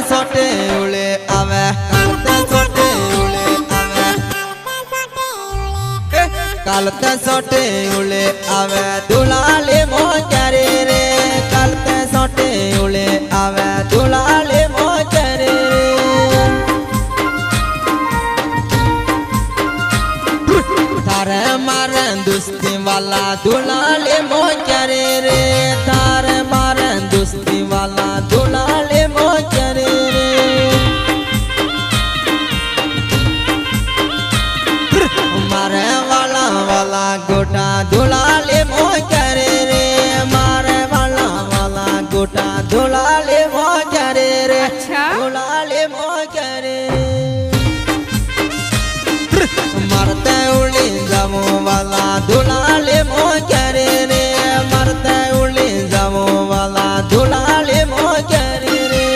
सोटे उले आवे सोटे उले आवे कालते सोटे उले आवे दुलाले मोचरे रे कालते सोटे उले आवे दुलाले मोचरे रे थारे मारे दुस्ती वाला दुलाले मोचरे रे थारे मारे दुस्ती वाला दुलाले मोचरे मारे वाला वाला गोटा दुलाले मोचरे रे मारे वाला वाला गोटा दुलाले मोचरे रे दुलाले मोचरे मरते उड़ी जामो वाला दुलाले मोचरे रे मरते उड़ी जामो वाला दुलाले मोचरे रे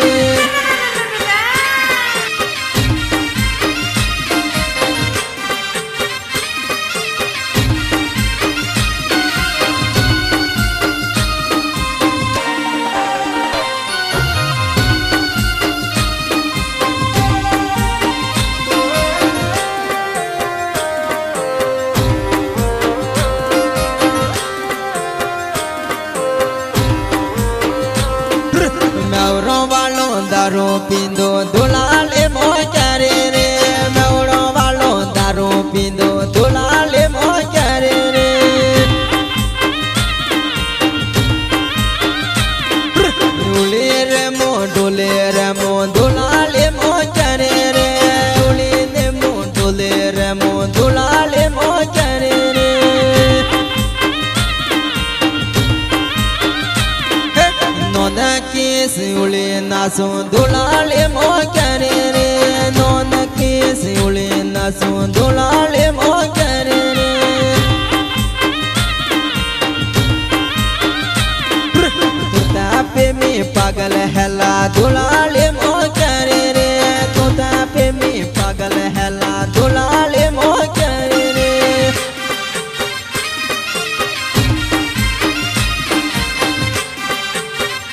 दारू पींदो दुलाले मोचरे रे मेवड़ो वालो दारू पींदो दुलाले मोचरे रे डोले रे मो दुलाले मोचरे रे उली दे मो डोले रे मो दुलाले मोचरे रे नोना केस उले नासो दुलाले मोचरे रे नोना केस उले नासो दुलाले मोचरे